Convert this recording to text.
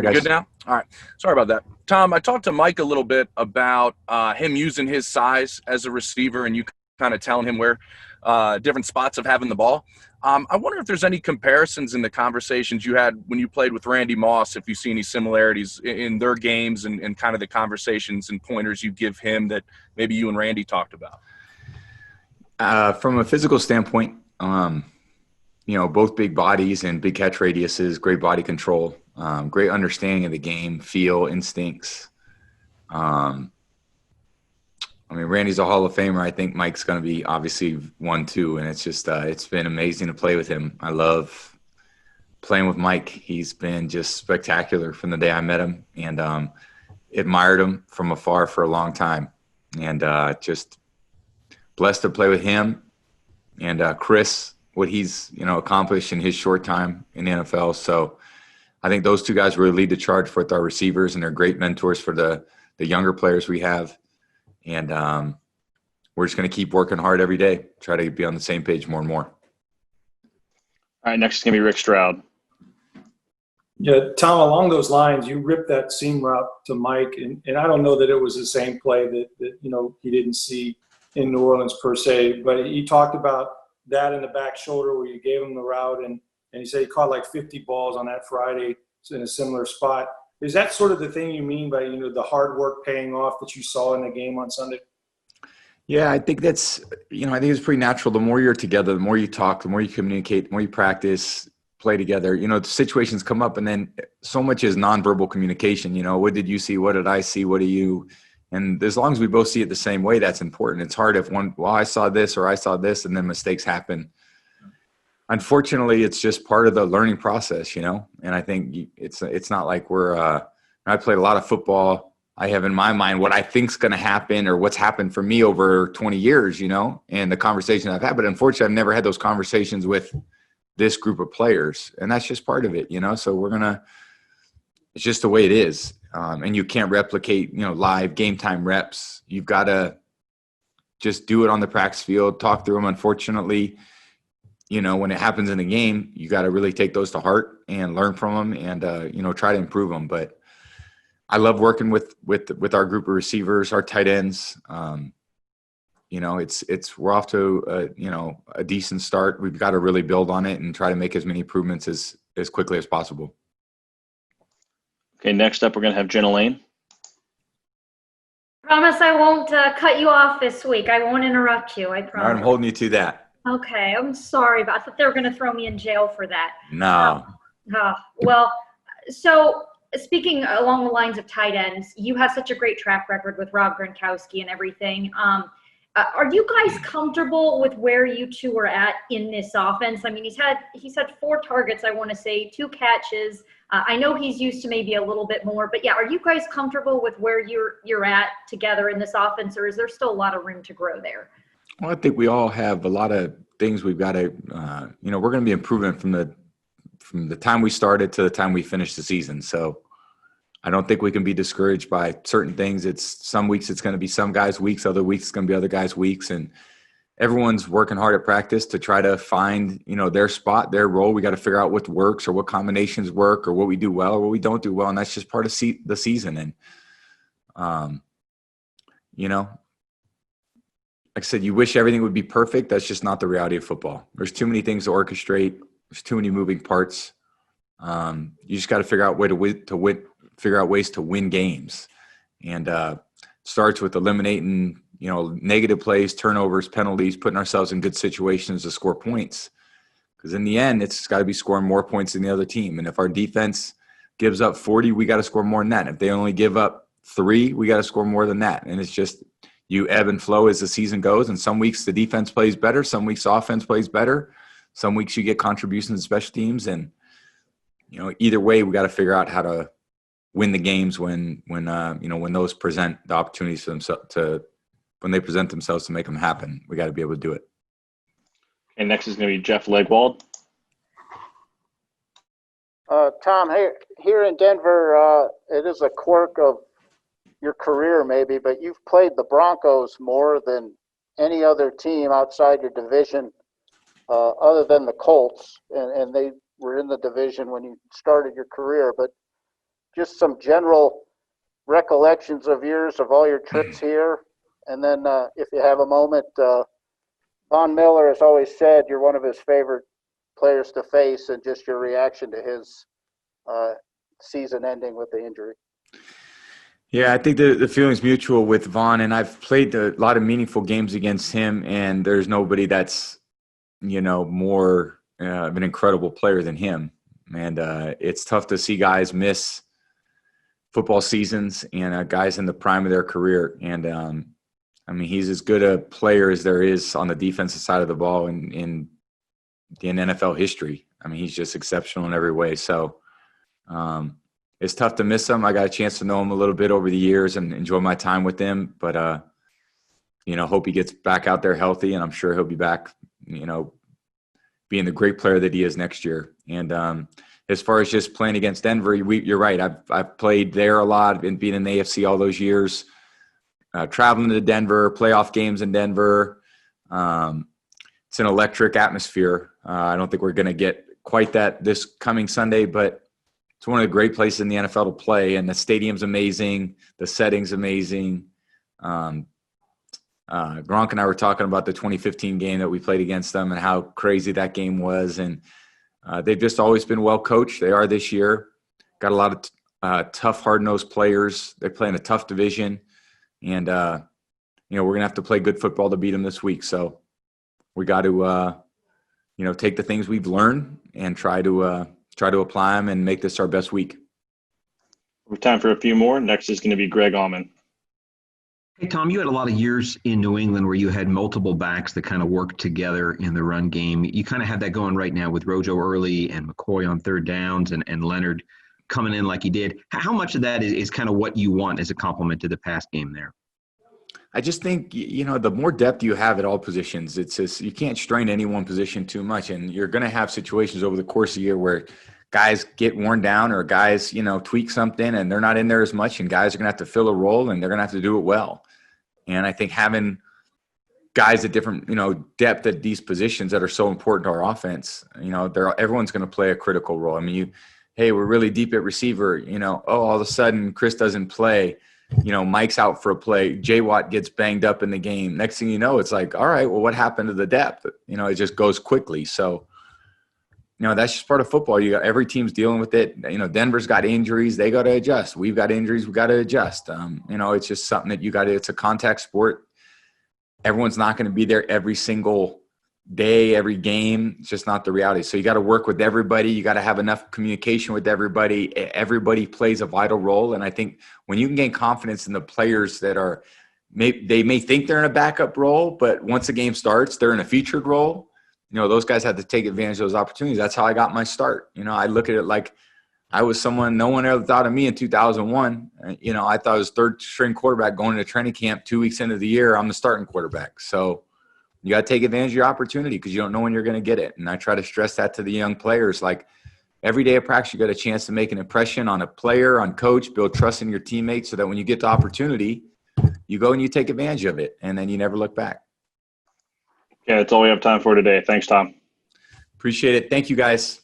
Hi, We good guys. now? All right. Sorry about that. Tom, I talked to Mike a little bit about him using his size as a receiver and you kind of telling him where different spots of having the ball. I wonder if there's any comparisons in the conversations you had when you played with Randy Moss, if you see any similarities in their games and kind of the conversations and pointers you give him that maybe you and Randy talked about. From a physical standpoint, both big bodies and big catch radiuses, great body control, great understanding of the game, feel, instincts. Randy's a Hall of Famer. I think Mike's going to be obviously 1, 2, and it's just it's been amazing to play with him. I love playing with Mike. He's been just spectacular from the day I met him, and admired him from afar for a long time, and just blessed to play with him and Chris, what he's accomplished in his short time in the NFL. So I think those two guys really lead the charge with our receivers, and they're great mentors for the younger players we have. And we're just going to keep working hard every day, try to be on the same page more and more. All right, next is going to be Rick Stroud. Yeah, Tom, along those lines, you ripped that seam route to Mike, and I don't know that it was the same play that he didn't see in New Orleans per se, but he talked about that in the back shoulder where you gave him the route, and he said he caught like 50 balls on that Friday in a similar spot. Is that sort of the thing you mean by, the hard work paying off that you saw in the game on Sunday? Yeah, I think that's, I think it's pretty natural. The more you're together, the more you talk, the more you communicate, the more you practice, play together, the situations come up, and then so much is nonverbal communication. What did you see? What did I see? What do you? And as long as we both see it the same way, that's important. It's hard if I saw this or I saw this, and then mistakes happen. Unfortunately, it's just part of the learning process, and I think it's not like I played a lot of football. I have in my mind what I think's going to happen or what's happened for me over 20 years, and the conversation I've had. But unfortunately, I've never had those conversations with this group of players, and that's just part of it, So it's just the way it is, and you can't replicate, live game time reps. You've got to just do it on the practice field, talk through them. Unfortunately, when it happens in the game, you got to really take those to heart and learn from them and, try to improve them. But I love working with our group of receivers, our tight ends. We're off to a decent start. We've got to really build on it and try to make as many improvements as quickly as possible. Okay, next up we're going to have Jenna Lane. Promise I won't cut you off this week. I won't interrupt you. I promise. All right, I'm holding you to that. Okay, I'm sorry, but I thought they were going to throw me in jail for that. No. Well, so speaking along the lines of tight ends, you have such a great track record with Rob Gronkowski and everything. Are you guys comfortable with where you two are at in this offense? I mean, he's had 4 targets, I want to say, 2 catches. I know he's used to maybe a little bit more, but yeah, are you guys comfortable with where you're at together in this offense, or is there still a lot of room to grow there? Well, I think we all have a lot of things we've got to, we're going to be improving from the time we started to the time we finish the season. So I don't think we can be discouraged by certain things. It's some weeks it's going to be some guys' weeks, other weeks it's going to be other guys' weeks, and everyone's working hard at practice to try to find, their spot, their role. We got to figure out what works or what combinations work or what we do well or what we don't do well, and that's just part of the season. And like I said, you wish everything would be perfect. That's just not the reality of football. There's too many things to orchestrate. There's too many moving parts. You just got to figure out ways to win games, and starts with eliminating negative plays, turnovers, penalties, putting ourselves in good situations to score points. Because in the end, it's got to be scoring more points than the other team. And if our defense gives up 40, we got to score more than that. If they only give up 3, we got to score more than that. And it's just you ebb and flow as the season goes. And some weeks the defense plays better, some weeks offense plays better, some weeks you get contributions to special teams, and either way, we got to figure out how to win the games when those present the opportunities for themselves when they present themselves to make them happen. We got to be able to do it. Okay, next is going to be Jeff Legwold. Tom, here in Denver, it is a quirk of your career maybe, but you've played the Broncos more than any other team outside your division, other than the Colts, and they were in the division when you started your career. But just some general recollections of yours of all your trips here. And then if you have a moment, Von Miller has always said you're one of his favorite players to face, and just your reaction to his season ending with the injury. Yeah, I think the feeling's mutual with Vaughn, and I've played a lot of meaningful games against him, and there's nobody that's, more of an incredible player than him. And it's tough to see guys miss football seasons and guys in the prime of their career. And, he's as good a player as there is on the defensive side of the ball in NFL history. He's just exceptional in every way. So, it's tough to miss him. I got a chance to know him a little bit over the years and enjoy my time with him. But, hope he gets back out there healthy, and I'm sure he'll be back, being the great player that he is next year. And as far as just playing against Denver, you're right. I've played there a lot and been in the AFC all those years, traveling to Denver, playoff games in Denver. It's an electric atmosphere. I don't think we're going to get quite that this coming Sunday, but it's one of the great places in the NFL to play, and the stadium's amazing. The setting's amazing. Gronk and I were talking about the 2015 game that we played against them and how crazy that game was. And they've just always been well coached. They are this year. Got a lot of tough, hard-nosed players. They play in a tough division. And, we're going to have to play good football to beat them this week. So we got to, take the things we've learned and try to apply them and make this our best week. We have time for a few more. Next is going to be Greg Allman. Hey, Tom, you had a lot of years in New England where you had multiple backs that kind of worked together in the run game. You kind of have that going right now with Rojo early and McCoy on third downs and Leonard coming in like he did. How much of that is kind of what you want as a complement to the pass game there? I just think, the more depth you have at all positions, it's just, you can't strain any one position too much. And you're going to have situations over the course of the year where guys get worn down or guys, tweak something and they're not in there as much, and guys are going to have to fill a role and they're going to have to do it well. And I think having guys at different, depth at these positions that are so important to our offense, everyone's going to play a critical role. Hey, we're really deep at receiver, all of a sudden Chris doesn't play. Mike's out for a play. J. Watt gets banged up in the game. Next thing you know, it's like, all right, well, what happened to the depth? It just goes quickly. So, that's just part of football. Every team's dealing with it. Denver's got injuries. They got to adjust. We've got injuries. We got to adjust. It's just something that it's a contact sport. Everyone's not going to be there every single day, every game. It's just not the reality. So you got to work with everybody. You got to have enough communication with everybody. Everybody plays a vital role. And I think when you can gain confidence in the players that they may think they're in a backup role, but once the game starts, they're in a featured role. Those guys have to take advantage of those opportunities. That's how I got my start. I look at it like I was someone no one ever thought of me in 2001. I thought I was third string quarterback going into training camp 2 weeks into the year. I'm the starting quarterback. So you got to take advantage of your opportunity because you don't know when you're going to get it. And I try to stress that to the young players. Like every day of practice, you got a chance to make an impression on a player, on coach, build trust in your teammates so that when you get the opportunity, you go and you take advantage of it. And then you never look back. Yeah, that's all we have time for today. Thanks, Tom. Appreciate it. Thank you, guys.